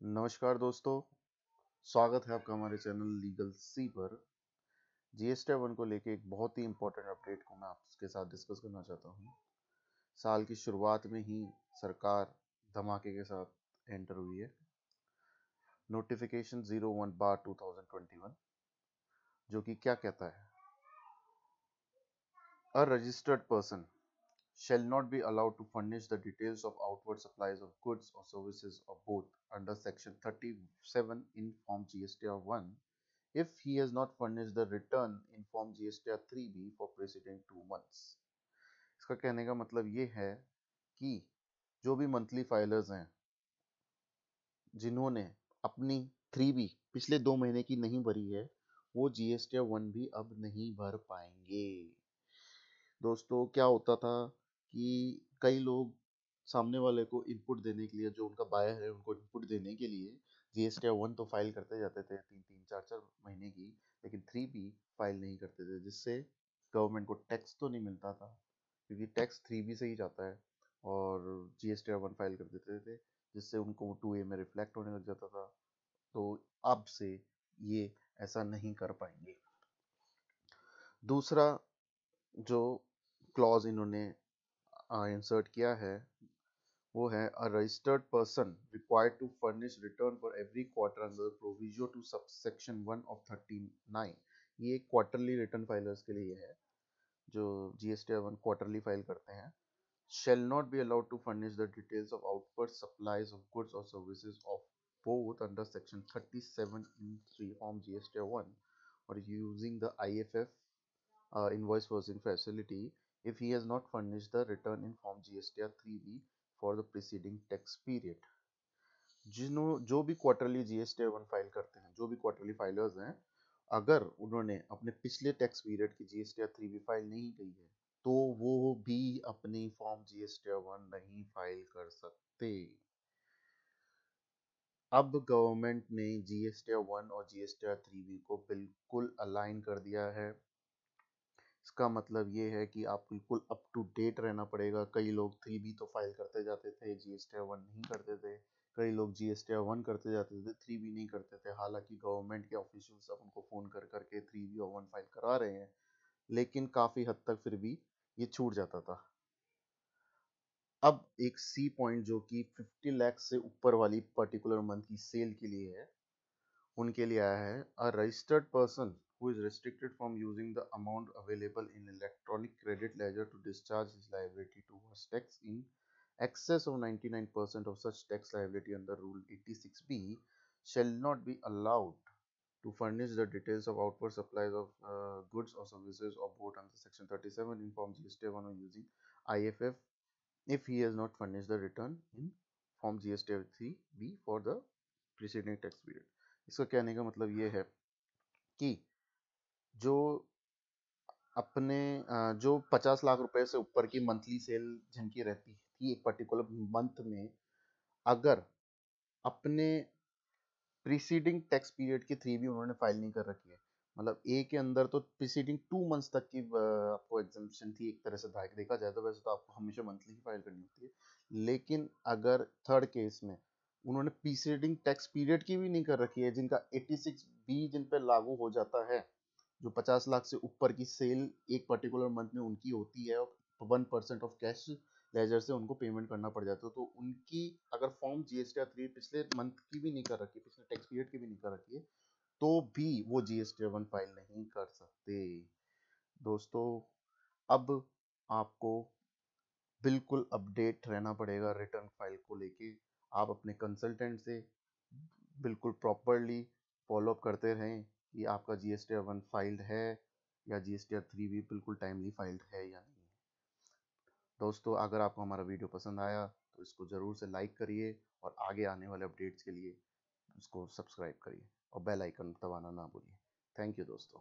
नमस्कार दोस्तों, स्वागत है आपका हमारे चैनल लीगल सी पर। जीएसटी वन को लेके एक बहुत ही इम्पोर्टेंट अपडेट को मैं आपके साथ डिस्कस करना चाहता हूँ। साल की शुरुआत में ही सरकार धमाके के साथ एंटर हुई है। नोटिफिकेशन 01/2021 जो कि क्या कहता है, a registered person shall not be allowed to furnish the details of outward supplies of goods or services or both under section 37 in form GSTR 1 if he has not furnished the return in form GSTR 3B for preceding 2 months। इसका कहने का मतलब ये है कि जो भी monthly filers हैं जिन्होंने अपनी 3B पिछले 2 महीने की नहीं भरी है, वो GSTR 1 भी अब नहीं भर पाएंगे। दोस्तों, क्या होता था कि कई लोग सामने वाले को इनपुट देने के लिए, जो उनका बायर है उनको इनपुट देने के लिए जीएसटी 1 तो फाइल करते जाते थे 3-3, 4-4 महीने की, लेकिन 3B फाइल नहीं करते थे, जिससे गवर्नमेंट को टैक्स तो नहीं मिलता था क्योंकि टैक्स 3B से ही जाता है, और जीएसटी 1 फाइल कर देते थे जिससे उनको 2A में रिफ्लेक्ट होने लग जाता था। तो अब से ये ऐसा नहीं कर पाएंगे। दूसरा जो क्लॉज इन्होंने इंसर्ट किया है वो है, a registered person required to furnish return for every quarter under proviso to subsection 1 of 39। ये क्वार्टरली रिटर्न फाइलर्स के लिए है जो जीएसटी 1 क्वार्टरली फाइल करते हैं। shall not be allowed to furnish the details of outward supplies of goods or services of both under section 37 in form GST 1 or using the IFF invoice forcing facility if he has not furnished the return in form GSTR 3B for the preceding tax period। जो भी quarterly GST 1 file करते हैं, जो भी quarterly filers हैं, अगर उन्होंने अपने पिछले टैक्स पीरियड की जीएसटीआर 3B फाइल नहीं की है तो वो भी अपनी फॉर्म जीएसटीआर 1 नहीं फाइल कर सकते। अब गवर्नमेंट ने जीएसटीआर 1 और जीएसटीआर 3B को बिल्कुल अलाइन कर दिया है। इसका मतलब ये है कि आप बिल्कुल अप टू डेट रहना पड़ेगा। कई लोग 3B तो फाइल करते जाते थे, जीएसटीआर 1 नहीं करते थे। कई लोग जीएसटीआर 1 करते जाते थे, 3B नहीं करते थे। हालांकि गवर्नमेंट के ऑफिशियल्स अब उनको फ़ोन कर करके 3B और 1 फाइल करा रहे हैं, लेकिन काफ़ी हद तक फिर भी ये छूट जाता था। अब एक सी पॉइंट जो कि 50 लाख से ऊपर वाली पर्टिकुलर मंथ की सेल के लिए है, उनके लिए आया है, a registered person who is restricted from using the amount available in electronic credit ledger to discharge his liability towards tax in excess of 99% of such tax liability under Rule 86B shall not be allowed to furnish the details of outward supplies of goods or services or both under Section 37 in Form GST 1 or using IFF if he has not furnished the return in Form GST 3B for the preceding tax period। इसका कहने का मतलब ये है कि जो अपने जो 50 लाख रुपए से ऊपर की मंथली सेल जिनकी रहती थी एक पर्टिकुलर मंथ में, अगर अपने प्रीसीडिंग टैक्स पीरियड की 3B उन्होंने फाइल नहीं कर रखी है, मतलब ए के अंदर तो प्रीसीडिंग 2 मंथ्स तक की आपको एग्जाम्पशन थी। एक तरह से देखा जाए तो वैसे तो आपको हमेशा मंथली ही फाइल करनी होती है, लेकिन अगर थर्ड केस में उन्होंने प्रीसीडिंग टैक्स पीरियड की भी नहीं कर रखी है, जिनका 86B जिन पर लागू हो जाता है, जो 50 लाख से ऊपर की सेल एक पर्टिकुलर मंथ में उनकी होती है, 1% ऑफ कैश लेजर से उनको पेमेंट करना पड़ जाता है, तो उनकी अगर फॉर्म जीएसटी 3 पिछले मंथ की भी नहीं कर रखी, पिछले टैक्स पीरियड की भी नहीं कर रखी है, तो भी वो जीएसटी 1 फाइल नहीं कर सकते। दोस्तों, अब आपको बिल्कुल अपडेट रहना पड़ेगा रिटर्न फाइल को लेके। आप अपने कंसल्टेंट से बिल्कुल प्रॉपरली फॉलोअप करते रहें कि आपका जीएसटी 1 फाइल्ड है या जीएसटी 3 भी बिल्कुल टाइमली फाइल्ड है या नहीं। दोस्तों, अगर आपको हमारा वीडियो पसंद आया तो इसको ज़रूर से लाइक करिए और आगे आने वाले अपडेट्स के लिए इसको सब्सक्राइब करिए और बेल आइकन दबाना ना भूलिए। थैंक यू दोस्तों।